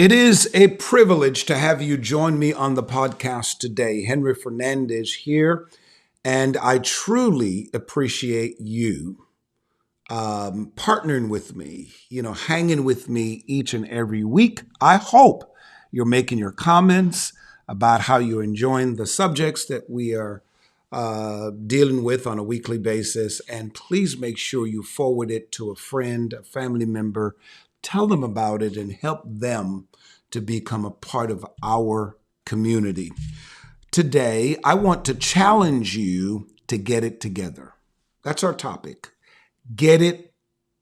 It is a privilege to have you join me on the podcast today. Henry Fernandez here, and I truly appreciate you partnering with me, hanging with me each and every week. I hope you're making your comments about how you're enjoying the subjects that we are dealing with on a weekly basis. And please make sure you forward it to a friend, a family member. Tell them about it and help them to become a part of our community. Today, I want to challenge you to get it together. That's our topic. Get it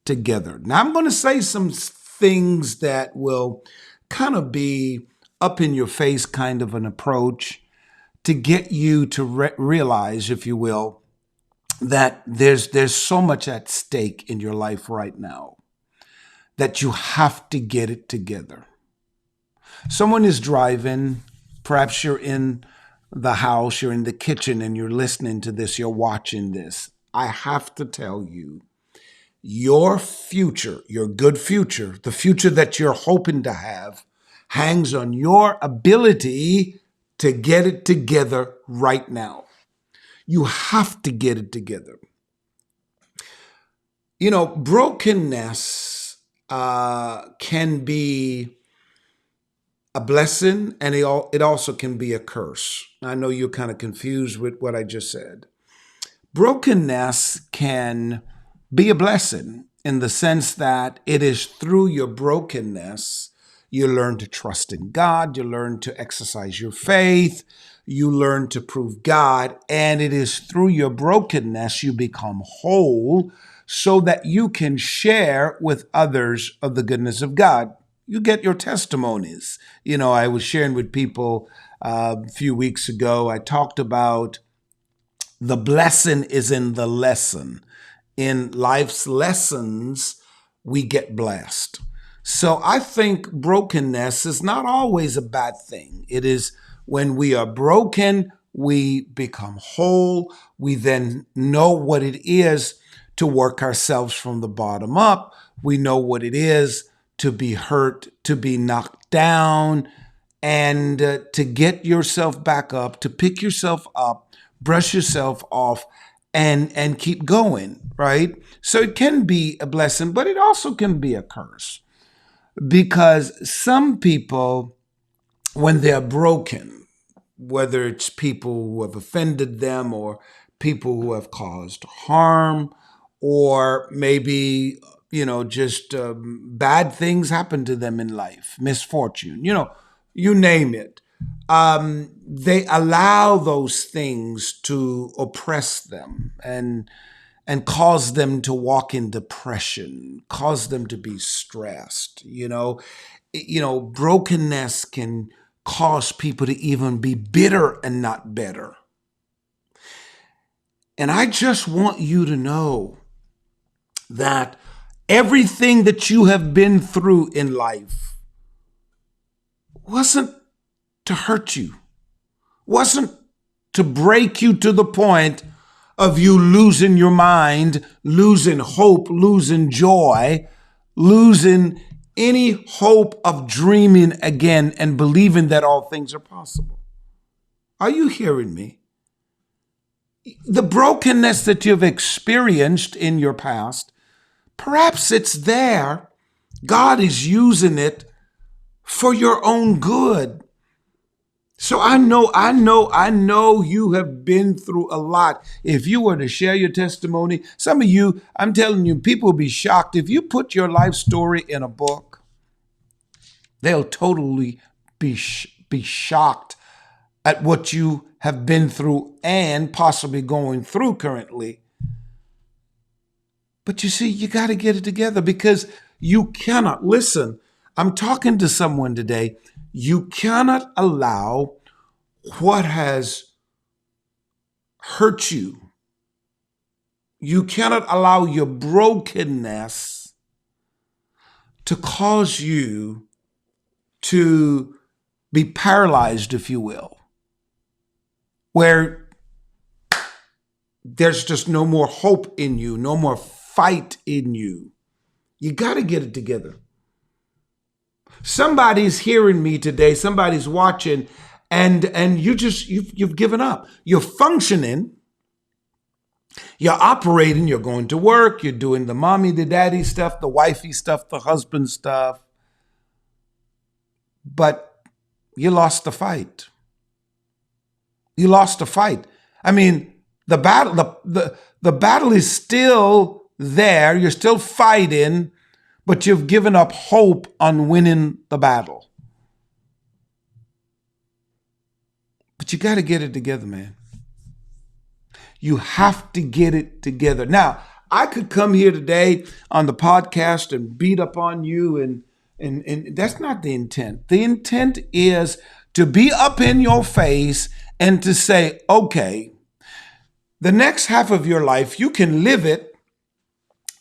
together. Now, I'm going to say some things that will kind of be up in your face kind of an approach to get you to realize, if you will, that there's so much at stake in your life right now that you have to get it together. Someone is driving, perhaps you're in the house, you're in the kitchen and you're listening to this, you're watching this. I have to tell you, your future, your good future, the future that you're hoping to have, hangs on your ability to get it together right now. You have to get it together. Brokenness can be a blessing, and it also can be a curse. I know you're kind of confused with what I just said. Brokenness can be a blessing in the sense that it is through your brokenness you learn to trust in God, you learn to exercise your faith, you learn to prove God, and it is through your brokenness you become whole so that you can share with others of the goodness of God. You get your testimonies. I was sharing with people a few weeks ago, I talked about the blessing is in the lesson. In life's lessons, we get blessed. So I think brokenness is not always a bad thing. It is when we are broken, we become whole. We then know what it is to work ourselves from the bottom up. We know what it is to be hurt, to be knocked down, and to get yourself back up, to pick yourself up, brush yourself off, and keep going, right? So it can be a blessing, but it also can be a curse. Because some people, when they're broken, whether it's people who have offended them or people who have caused harm, or maybe, just bad things happen to them in life, misfortune, you name it. They allow those things to oppress them and cause them to walk in depression, cause them to be stressed. Brokenness can cause people to even be bitter and not better. And I just want you to know that everything that you have been through in life wasn't to hurt you, wasn't to break you to the point of you losing your mind, losing hope, losing joy, losing any hope of dreaming again and believing that all things are possible. Are you hearing me? The brokenness that you've experienced in your past, perhaps it's there. God is using it for your own good. So I know you have been through a lot. If you were to share your testimony, some of you, I'm telling you, people will be shocked. If you put your life story in a book, they'll totally be shocked at what you have been through and possibly going through currently. But you see, you got to get it together because you cannot, listen, I'm talking to someone today. You cannot allow what has hurt you. You cannot allow your brokenness to cause you to be paralyzed, if you will, where there's just no more hope in you, no more fight in you. You got to get it together. Somebody's hearing me today. Somebody's watching, and you've given up. You're functioning. You're operating. You're going to work. You're doing the mommy, the daddy stuff, the wifey stuff, the husband stuff. But you lost the fight. You lost the fight. I mean, the battle is still there. You're still fighting, but you've given up hope on winning the battle. But you got to get it together, man. You have to get it together. Now, I could come here today on the podcast and beat up on you, and that's not the intent. The intent is to be up in your face and to say, okay, the next half of your life, you can live it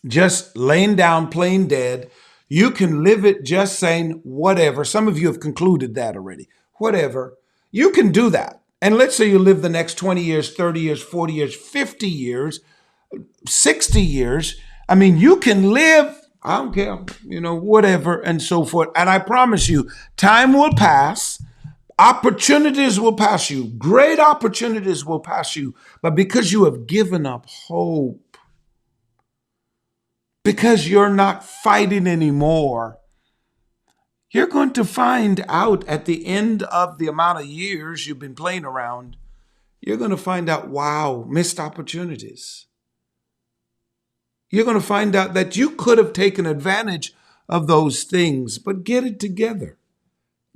just laying down, playing dead. You can live it just saying whatever. Some of you have concluded that already. Whatever. You can do that. And let's say you live the next 20 years, 30 years, 40 years, 50 years, 60 years. I mean, you can live, I don't care, whatever and so forth. And I promise you, time will pass. Opportunities will pass you. Great opportunities will pass you. But because you have given up hope, because you're not fighting anymore, you're going to find out at the end of the amount of years you've been playing around, you're going to find out, wow, missed opportunities. You're going to find out that you could have taken advantage of those things, but get it together.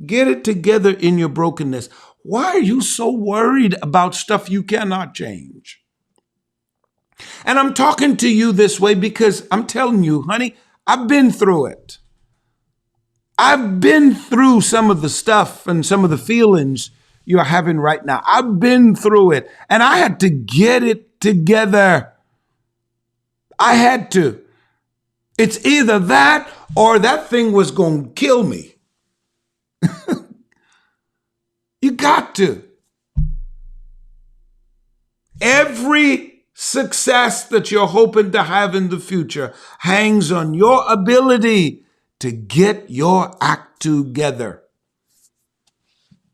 Get it together in your brokenness. Why are you so worried about stuff you cannot change? And I'm talking to you this way because I'm telling you, honey, I've been through it. I've been through some of the stuff and some of the feelings you're having right now. I've been through it, and I had to get it together. I had to. It's either that or that thing was going to kill me. You got to. Every success that you're hoping to have in the future hangs on your ability to get your act together.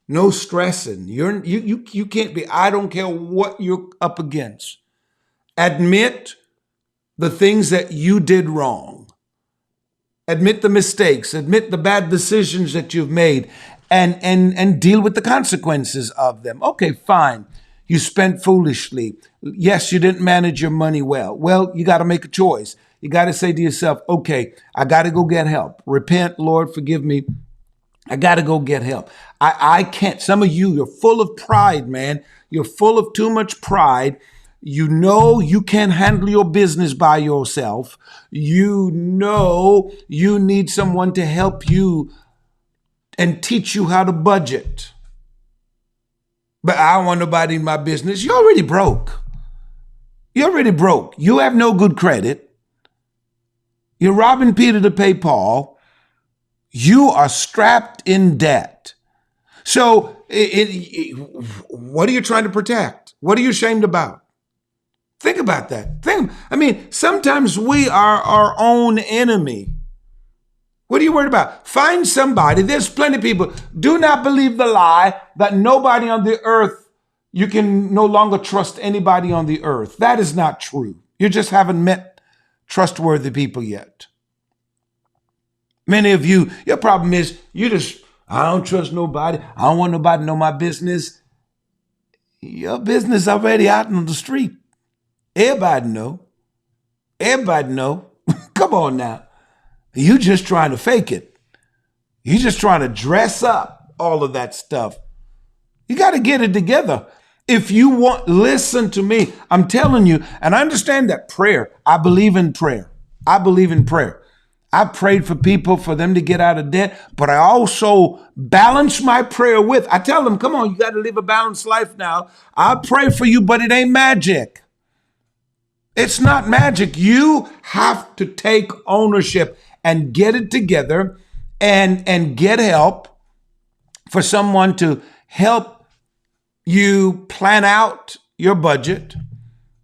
No stressing. You can't be, I don't care what you're up against. Admit the things that you did wrong. Admit the mistakes. Admit the bad decisions that you've made. And deal with the consequences of them. Okay, fine. You spent foolishly. Yes, you didn't manage your money well. Well, you got to make a choice. You got to say to yourself, okay, I got to go get help. Repent, Lord, forgive me. I got to go get help. I can't. Some of you, you're full of pride, man. You're full of too much pride. You know you can't handle your business by yourself. You know you need someone to help you and teach you how to budget. But I don't want nobody in my business. You're already broke. You're already broke. You have no good credit. You're robbing Peter to pay Paul. You are strapped in debt. So what are you trying to protect? What are you ashamed about? Think about that. Sometimes we are our own enemy. What are you worried about? Find somebody. There's plenty of people. Do not believe the lie that nobody on the earth, you can no longer trust anybody on the earth. That is not true. You just haven't met trustworthy people yet. Many of you, your problem is I don't trust nobody. I don't want nobody to know my business. Your business already out on the street. Everybody know. Everybody know. Come on now. You just trying to fake it. You just trying to dress up all of that stuff. You got to get it together. If you want, listen to me. I'm telling you, and I understand that prayer. I believe in prayer. I believe in prayer. I prayed for people for them to get out of debt, but I also balance my prayer with, I tell them, come on, you got to live a balanced life now. I pray for you, but it ain't magic. It's not magic. You have to take ownership and get it together and get help for someone to help you plan out your budget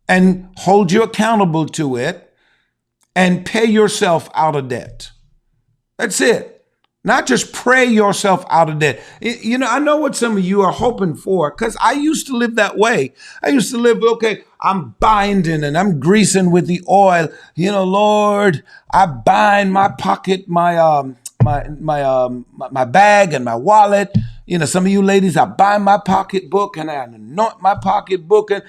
and hold you accountable to it and pay yourself out of debt. That's it. Not just pray yourself out of debt. I know what some of you are hoping for, because I used to live that way. I used to live, okay, I'm binding and I'm greasing with the oil. Lord, I bind my pocket, my bag and my wallet. Some of you ladies, I bind my pocketbook and I anoint my pocketbook. And,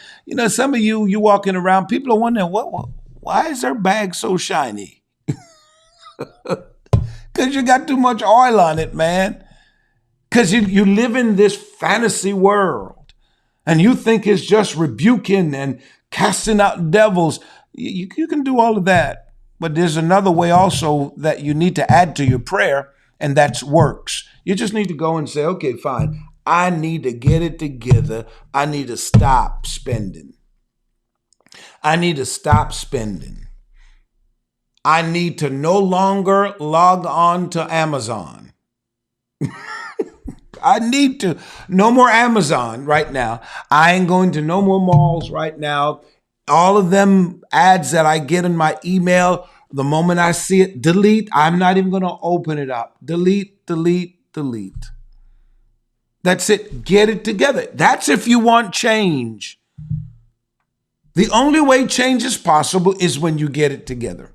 some of you walking around, people are wondering, why is her bag so shiny? Because you got too much oil on it, man. Because you live in this fantasy world and you think it's just rebuking and casting out devils. You can do all of that. But there's another way also that you need to add to your prayer, and that's works. You just need to go and say, okay, fine. I need to get it together. I need to stop spending. I need to stop spending. I need to no longer log on to Amazon. I need to. No more Amazon right now. I ain't going to no more malls right now. All of them ads that I get in my email, the moment I see it, delete. I'm not even going to open it up. Delete, delete, delete. That's it. Get it together. That's if you want change. The only way change is possible is when you get it together.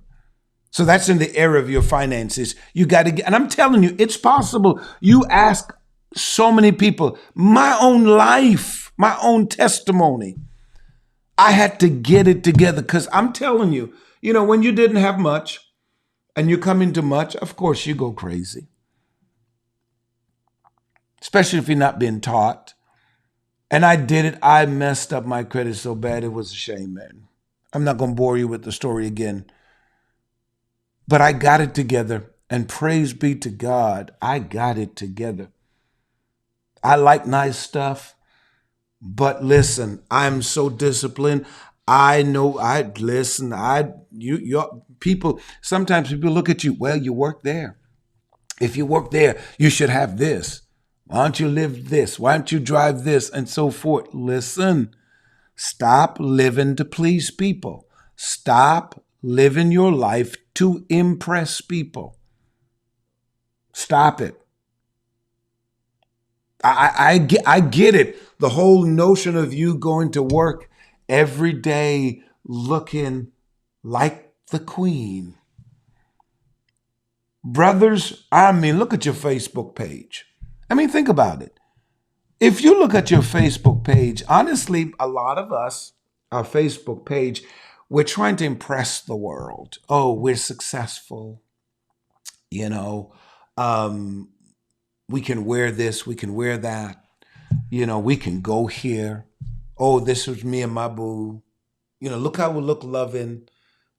So that's in the area of your finances. You got to get, and I'm telling you, it's possible. You ask so many people, my own life, my own testimony. I had to get it together because I'm telling you, when you didn't have much and you come into much, of course you go crazy. Especially if you're not being taught. And I did it. I messed up my credit so bad. It was a shame, man. I'm not going to bore you with the story again. But I got it together, and praise be to God, I got it together. I like nice stuff, but listen, I'm so disciplined. I know. People. Sometimes people look at you. Well, you work there. If you work there, you should have this. Why don't you live this? Why don't you drive this, and so forth? Listen, stop living to please people. Stop living your life to impress people. Stop it. I get it. The whole notion of you going to work every day looking like the queen. Brothers, look at your Facebook page. Think about it. If you look at your Facebook page, honestly, a lot of us, our Facebook page, we're trying to impress the world. Oh, we're successful. We can wear this, we can wear that. We can go here. Oh, this was me and my boo. Look how we look loving.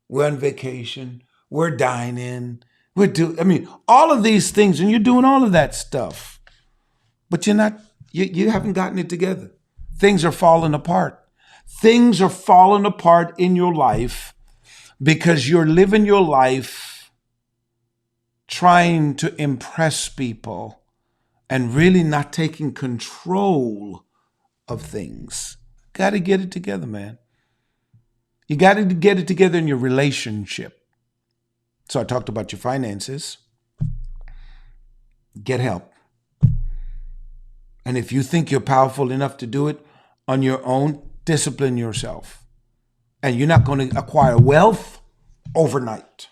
We're on vacation. We're dining. All of these things, and you're doing all of that stuff. But you haven't gotten it together. Things are falling apart. Things are falling apart in your life because you're living your life trying to impress people and really not taking control of things. Got to get it together, man. You got to get it together in your relationship. So I talked about your finances. Get help. And if you think you're powerful enough to do it on your own, discipline yourself. And you're not going to acquire wealth overnight.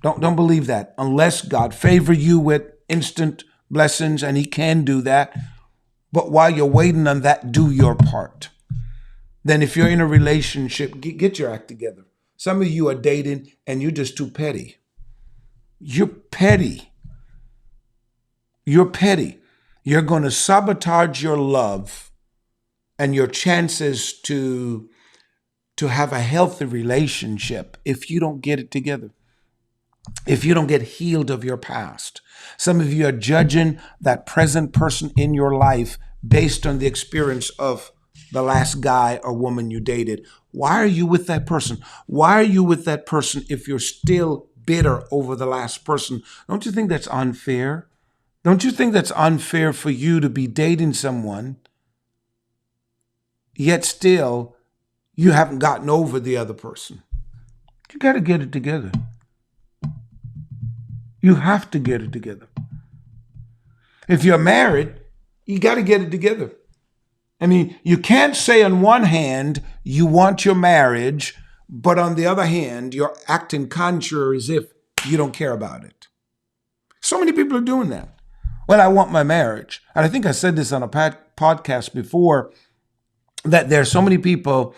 Don't believe that unless God favor you with instant blessings, and he can do that. But while you're waiting on that, do your part. Then if you're in a relationship, get your act together. Some of you are dating and you're just too petty. You're petty. You're petty. You're going to sabotage your love and your chances to have a healthy relationship if you don't get it together. If you don't get healed of your past. Some of you are judging that present person in your life based on the experience of the last guy or woman you dated. Why are you with that person? Why are you with that person if you're still bitter over the last person? Don't you think that's unfair? Don't you think that's unfair for you to be dating someone, yet still you haven't gotten over the other person? You got to get it together. You have to get it together. If you're married, you got to get it together. I mean, you can't say on one hand you want your marriage, but on the other hand, you're acting contrary as if you don't care about it. So many people are doing that. Well, I want my marriage. And I think I said this on a podcast before, that there are so many people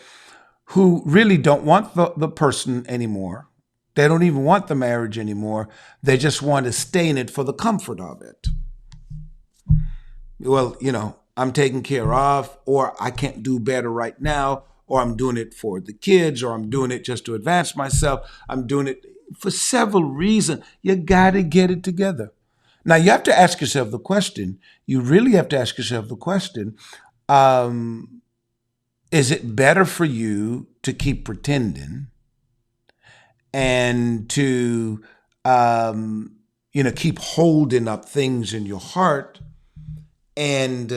who really don't want the person anymore. They don't even want the marriage anymore. They just want to stay in it for the comfort of it. Well, I'm taken care of, or I can't do better right now, or I'm doing it for the kids, or I'm doing it just to advance myself. I'm doing it for several reasons. You got to get it together. Now, you have to ask yourself the question. You really have to ask yourself the question, is it better for you to keep pretending and to, keep holding up things in your heart and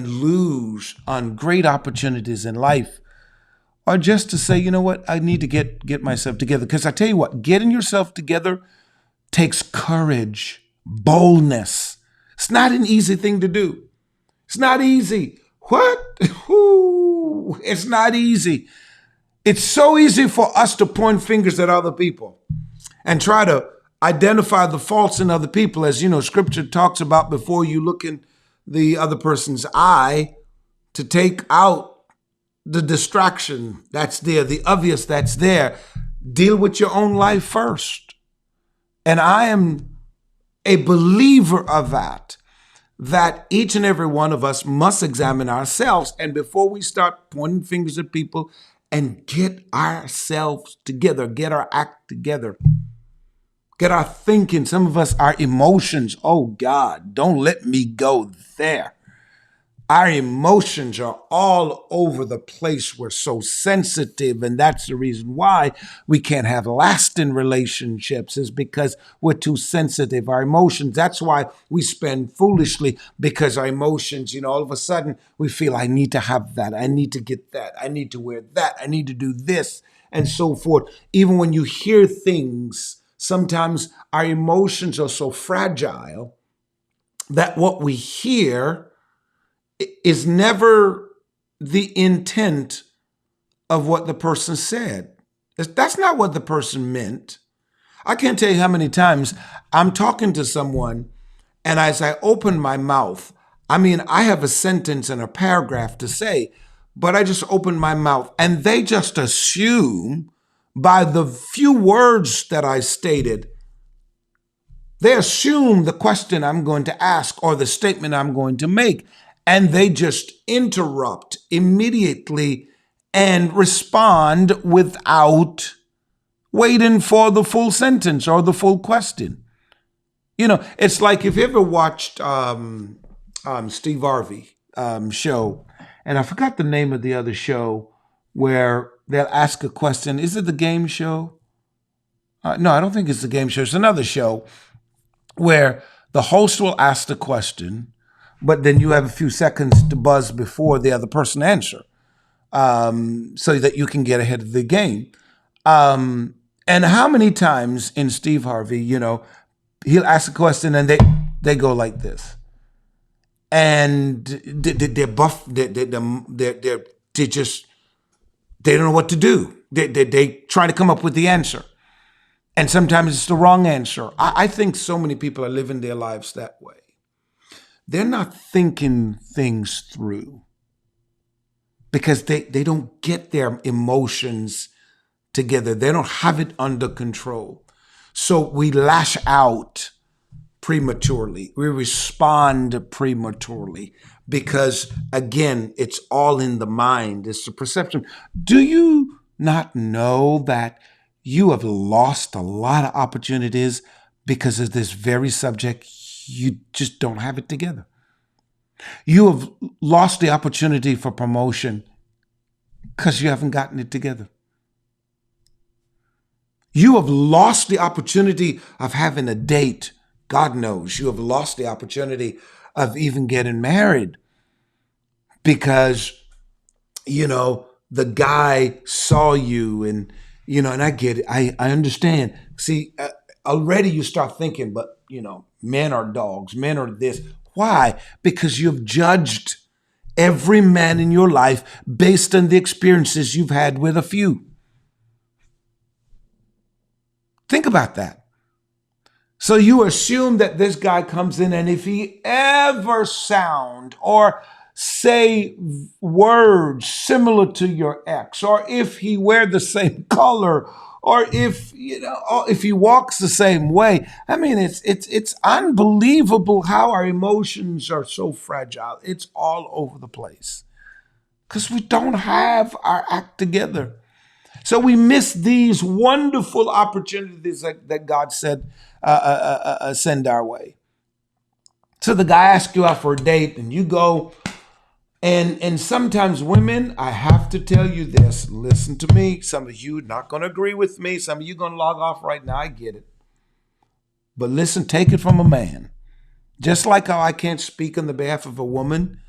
lose on great opportunities in life, or just to say, you know what, I need to get myself together? Because I tell you what, getting yourself together takes courage, boldness. It's not an easy thing to do. It's not easy. What? Ooh, it's not easy. It's so easy for us to point fingers at other people and try to identify the faults in other people. As scripture talks about, before you look in the other person's eye, to take out the distraction that's there, the obvious that's there. Deal with your own life first. And I am a believer of that each and every one of us must examine ourselves. And before we start pointing fingers at people, and get ourselves together, get our act together, get our thinking, some of us, our emotions. Oh God, don't let me go there. Our emotions are all over the place. We're so sensitive, and that's the reason why we can't have lasting relationships, is because we're too sensitive. Our emotions, that's why we spend foolishly, because our emotions, all of a sudden we feel, I need to have that, I need to get that, I need to wear that, I need to do this, and so forth. Even when you hear things, sometimes our emotions are so fragile that what we hear is never the intent of what the person said. That's not what the person meant. I can't tell you how many times I'm talking to someone, and as I open my mouth, I have a sentence and a paragraph to say, but I just open my mouth and they just assume by the few words that I stated, they assume the question I'm going to ask or the statement I'm going to make. And they just interrupt immediately and respond without waiting for the full sentence or the full question. It's like, if you ever watched Steve Harvey show, and I forgot the name of the other show, where they'll ask a question. Is it the game show? No, I don't think it's the game show. It's another show where the host will ask the question, but then you have a few seconds to buzz before the other person answer, so that you can get ahead of the game. And how many times in Steve Harvey, he'll ask a question and they go like this, and they're buff. They just, they don't know what to do. They try to come up with the answer, and sometimes it's the wrong answer. I think so many people are living their lives that way. They're not thinking things through because they don't get their emotions together. They don't have it under control. So we lash out prematurely. We respond prematurely because, again, it's all in the mind. It's the perception. Do you not know that you have lost a lot of opportunities because of this very subject? You just don't have it together. You have lost the opportunity for promotion because you haven't gotten it together. You have lost the opportunity of having a date. God knows you have lost the opportunity of even getting married because, the guy saw you and I get it. I understand. See, already you start thinking, but, Men are dogs. Men are this. Why? Because you've judged every man in your life based on the experiences you've had with a few. Think about that. So you assume that this guy comes in, and if he ever sound or say words similar to your ex, or if he wear the same color, or if if he walks the same way. I mean, it's unbelievable how our emotions are so fragile. It's all over the place because we don't have our act together. So we miss these wonderful opportunities that God said send our way. So the guy asks you out for a date, and you go. And sometimes women, I have to tell you this. Listen to me. Some of you not going to agree with me. Some of you going to log off right now. I get it. But listen, take it from a man. Just like how I can't speak on the behalf of a woman,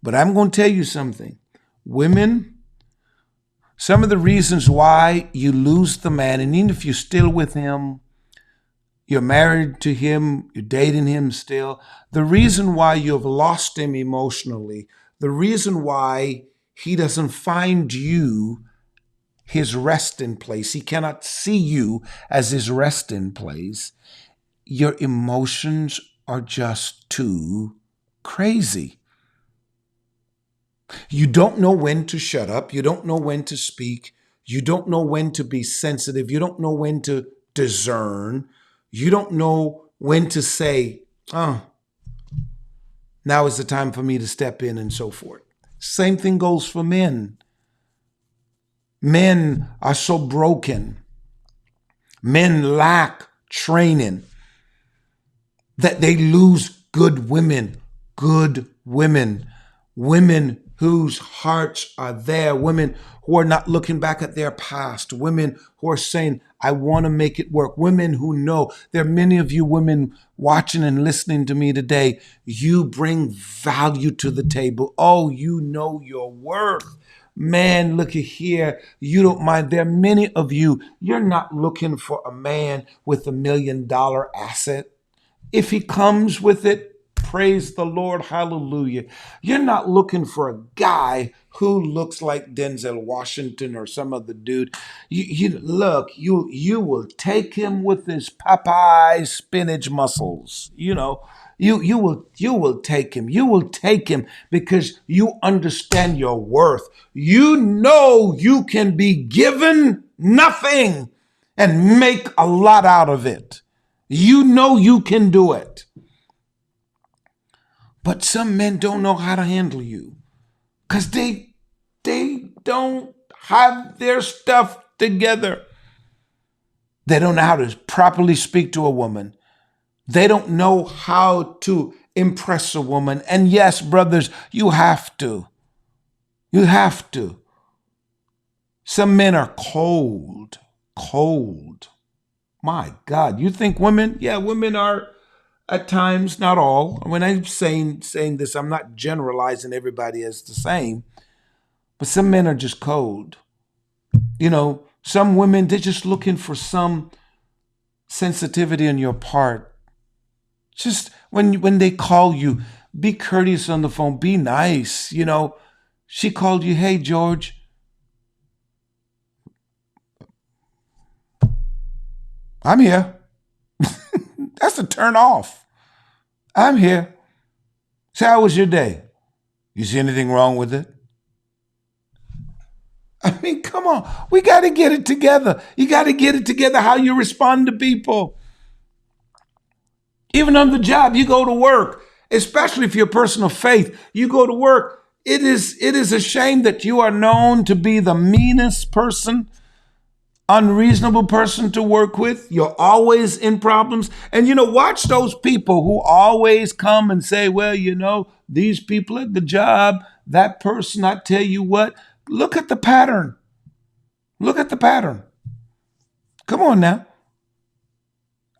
but I'm going to tell you something. Women, some of the reasons why you lose the man, and even if you're still with him, you're married to him, you're dating him still, the reason why you've lost him emotionally, the reason why he doesn't find you his resting place, he cannot see you as his resting place, your emotions are just too crazy. You don't know when to shut up. You don't know when to speak. You don't know when to be sensitive. You don't know when to discern. You don't know when to say, oh, now is the time for me to step in, and so forth. Same thing goes for men. Men are so broken. Men lack training that they lose good women, women whose hearts are there, women who are not looking back at their past, women who are saying, I want to make it work, women who know. There are many of you women watching and listening to me today. You bring value to the table. Oh, you know your worth. Man, look at here. You don't mind. There are many of you, you're not looking for a man with $1 million asset. If he comes with it, praise the Lord, hallelujah. You're not looking for a guy who looks like Denzel Washington or some other dude. You will take him with his Popeye spinach muscles. You will take him. You will take him because you understand your worth. You know you can be given nothing and make a lot out of it. You know you can do it. But some men don't know how to handle you because they don't have their stuff together. They don't know how to properly speak to a woman. They don't know how to impress a woman. And yes, brothers, you have to. You have to. Some men are cold. My God, you think women? Yeah, women are at times, not all. When I'm saying this, I'm not generalizing everybody as the same, but some men are just cold. Some women, they're just looking for some sensitivity on your part. Just when they call you, be courteous on the phone, be nice. She called you, hey, George. I'm here. That's a turn off. I'm here. So how was your day? You see anything wrong with it? I mean, come on. We got to get it together. You got to get it together how you respond to people. Even on the job, you go to work, especially if you're a person of faith, you go to work. It is a shame that you are known to be the meanest person, unreasonable person to work with. You're always in problems. And, watch those people who always come and say, well, these people at the job, that person, I tell you what, look at the pattern. Look at the pattern. Come on now.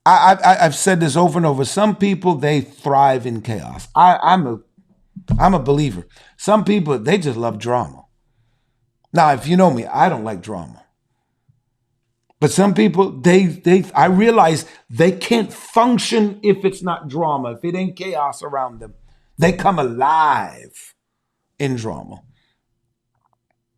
I've said this over and over. Some people, they thrive in chaos. I'm a believer. Some people, they just love drama. Now, if you know me, I don't like drama. But some people, I realize they can't function if it's not drama, if it ain't chaos around them. They come alive in drama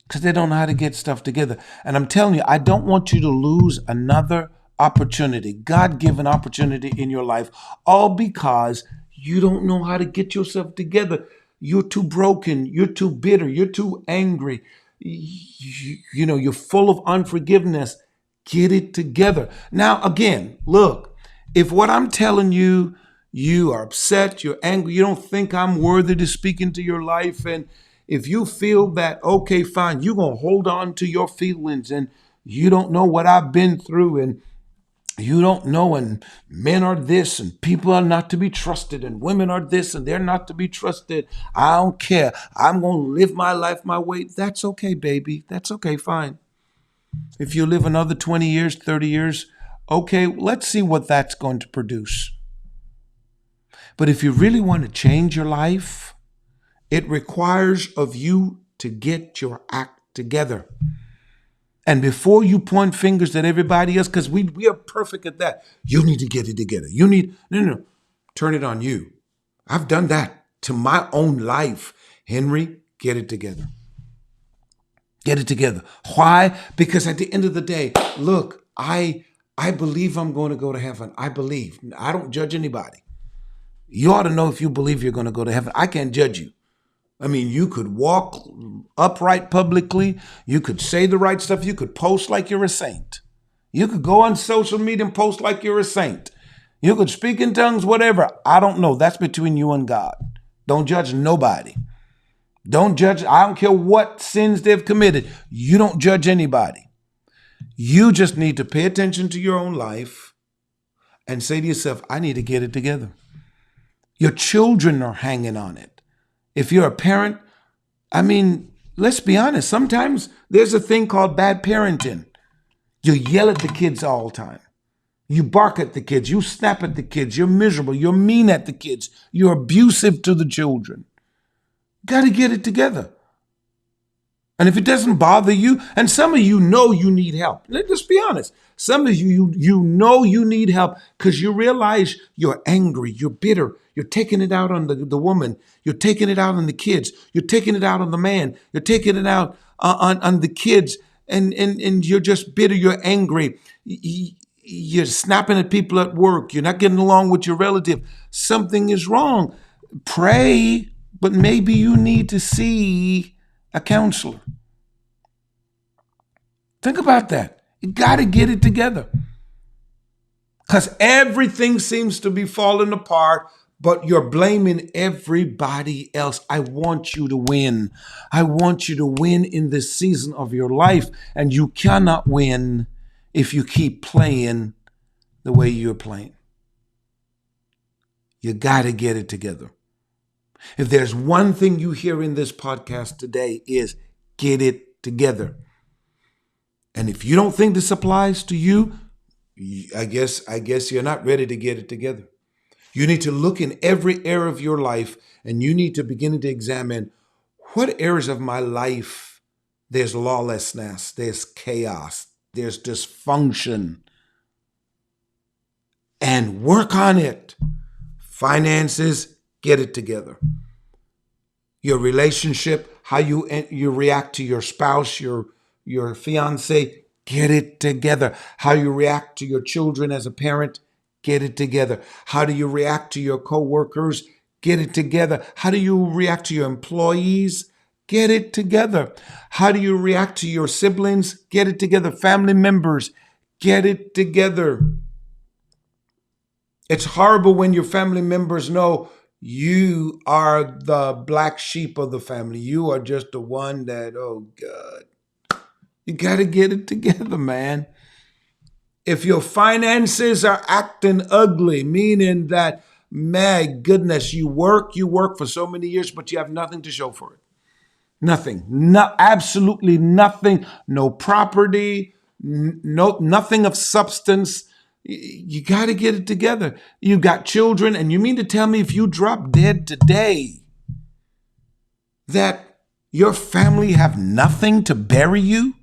because they don't know how to get stuff together. And I'm telling you, I don't want you to lose another opportunity, God-given opportunity in your life, all because you don't know how to get yourself together. You're too broken. You're too bitter. You're too angry. You're full of unforgiveness. Get it together. Now, again, look, if what I'm telling you, you are upset, you're angry, you don't think I'm worthy to speak into your life, and if you feel that, okay, fine, you're going to hold on to your feelings, and you don't know what I've been through, and you don't know, and men are this, and people are not to be trusted, and women are this, and they're not to be trusted. I don't care. I'm going to live my life my way. That's okay, baby. That's okay, fine. If you live another 20 years, 30 years, okay, let's see what that's going to produce. But if you really want to change your life, it requires of you to get your act together. And before you point fingers at everybody else, because we are perfect at that, you need to get it together. No. Turn it on you. I've done that to my own life. Henry, get it together. Get it together. Why? Because at the end of the day, look, I believe I'm going to go to heaven. I believe. I don't judge anybody. You ought to know if you believe you're going to go to heaven. I can't judge you. I mean, you could walk upright publicly. You could say the right stuff. You could post like you're a saint. You could go on social media and post like you're a saint. You could speak in tongues, whatever. I don't know. That's between you and God. Don't judge nobody. Don't judge. I don't care what sins they've committed. You don't judge anybody. You just need to pay attention to your own life and say to yourself, I need to get it together. Your children are hanging on it. If you're a parent, I mean, let's be honest. Sometimes there's a thing called bad parenting. You yell at the kids all the time. You bark at the kids. You snap at the kids. You're miserable. You're mean at the kids. You're abusive to the children. Got to get it together. And if it doesn't bother you, and some of you know you need help. Let's be honest. Some of you know you need help because you realize you're angry, you're bitter, you're taking it out on the woman, you're taking it out on the kids, you're taking it out on the man, you're taking it out on the kids, and you're just bitter, you're angry, you're snapping at people at work, you're not getting along with your relative. Something is wrong. Pray, but maybe you need to see a counselor. Think about that. You got to get it together. Because everything seems to be falling apart, but you're blaming everybody else. I want you to win. I want you to win in this season of your life. And you cannot win if you keep playing the way you're playing. You got to get it together. If there's one thing you hear in this podcast today is get it together. And if you don't think this applies to you, I guess you're not ready to get it together. You need to look in every area of your life and you need to begin to examine what areas of my life there's lawlessness, there's chaos, there's dysfunction, and work on it. Finances, get it together. Your relationship, how you react to your spouse, your fiance, get it together. How you react to your children as a parent, get it together. How do you react to your coworkers? Get it together. How do you react to your employees? Get it together. How do you react to your siblings? Get it together. Family members, get it together. It's horrible when your family members know you are the black sheep of the family. You are just the one that, oh God. You got to get it together, man. If your finances are acting ugly, meaning that, my goodness, you work for so many years, but you have nothing to show for it. Nothing. Absolutely nothing. No property, nothing of substance. You got to get it together. You got children, and you mean to tell me if you drop dead today that your family have nothing to bury you?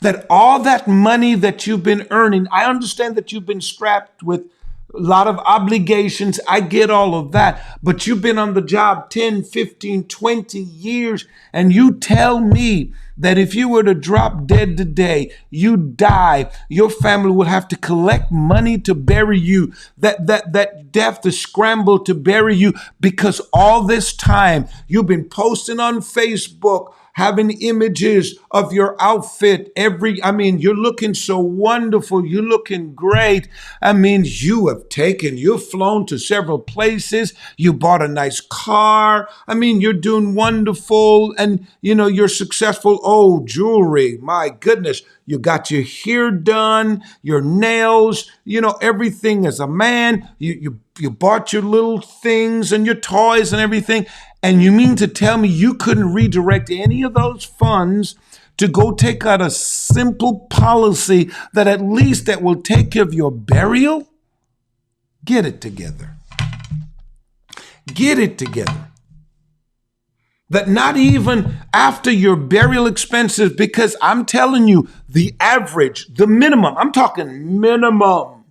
that all that money that you've been earning, I understand that you've been strapped with a lot of obligations. I get all of that. But you've been on the job 10, 15, 20 years. And you tell me that if you were to drop dead today, you die, your family would have to collect money to bury you, that death to scramble to bury you, because all this time you've been posting on Facebook, having images of your outfit you're looking so wonderful. You're looking great. You've flown to several places. You bought a nice car. You're doing wonderful, and you're successful. Oh, jewelry. My goodness. You got your hair done, your nails, everything as a man. You bought your little things and your toys and everything. And you mean to tell me you couldn't redirect any of those funds to go take out a simple policy that will take care of your burial? Get it together. Get it together. That not even after your burial expenses, because I'm telling you, the minimum, I'm talking minimum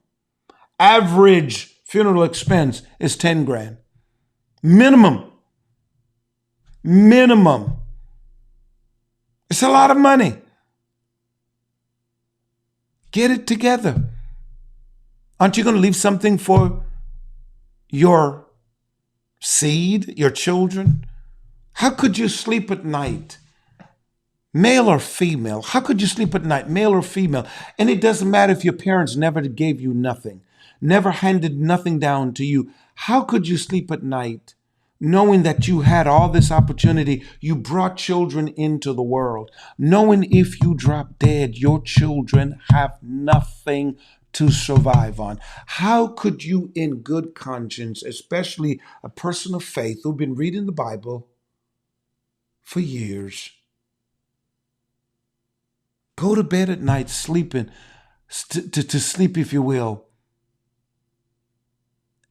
average funeral expense is 10 grand. Minimum. It's a lot of money. Get it together. Aren't you going to leave something for your seed, your children? How could you sleep at night? Male or female? How could you sleep at night, male or female? And it doesn't matter if your parents never gave you nothing, never handed nothing down to you. How could you sleep at night knowing that you had all this opportunity? You brought children into the world, knowing if you drop dead, your children have nothing to survive on. How could you, in good conscience, especially a person of faith who've been reading the Bible for years, go to bed at night sleeping, to sleep, if you will,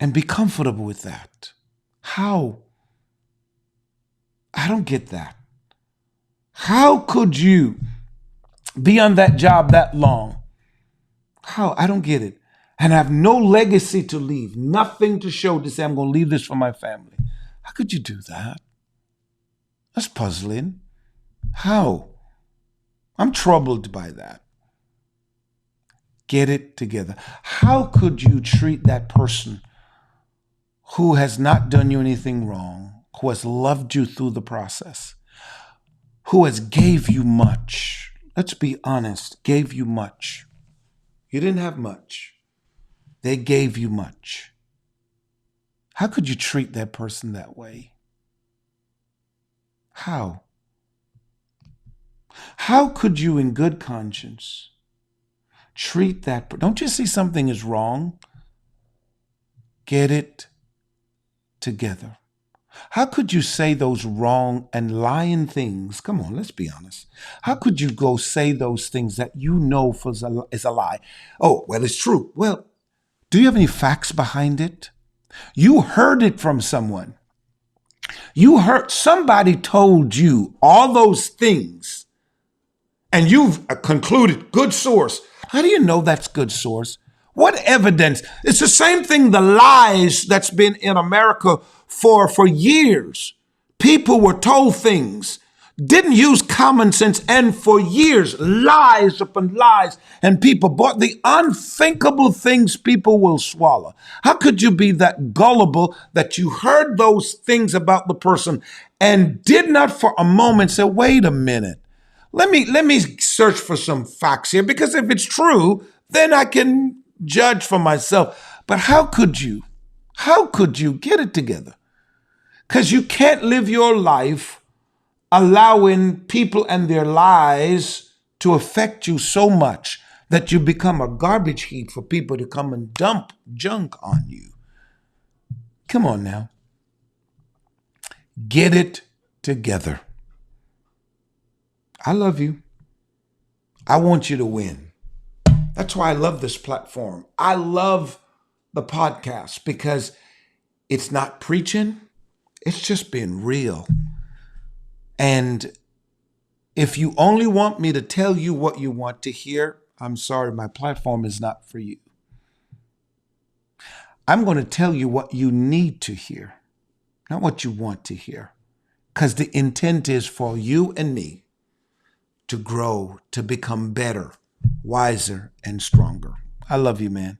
and be comfortable with that? How? I don't get that. How could you be on that job that long? How? I don't get it. And have no legacy to leave, nothing to show to say, I'm going to leave this for my family. How could you do that? That's puzzling. How? I'm troubled by that. Get it together. How could you treat that person who has not done you anything wrong, who has loved you through the process, who has gave you much? Let's be honest, gave you much. You didn't have much. They gave you much. How could you treat that person that way? How? How could you, in good conscience, treat that person? Don't you see something is wrong? Get it together. How could you say those wrong and lying things? Come on, let's be honest. How could you go say those things that you know is a lie? Oh, well, it's true. Well, do you have any facts behind it? You heard it from someone. Somebody told you all those things, and you've concluded good source. How do you know that's good source? What evidence? It's the same thing, the lies that's been in America for years. People were told things, didn't use common sense, and for years, lies upon lies, and people bought the unthinkable things people will swallow. How could you be that gullible that you heard those things about the person and did not for a moment say, wait a minute, let me search for some facts here, because if it's true, then I can judge for myself. But how could you? How could you? Get it together? Because you can't live your life allowing people and their lies to affect you so much that you become a garbage heap for people to come and dump junk on you. Come on now. Get it together. I love you. I want you to win. That's why I love this platform. I love the podcast, because it's not preaching. It's just being real. And If you only want me to tell you what you want to hear, I'm sorry, my platform is not for you. I'm going to tell you what you need to hear, not what you want to hear. Because the intent is for you and me to grow, to become better, wiser, and stronger. I love you, man.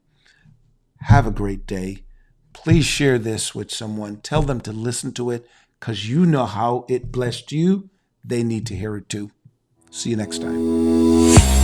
Have a great day. Please share this with someone. Tell them to listen to it because you know how it blessed you. They need to hear it too. See you next time.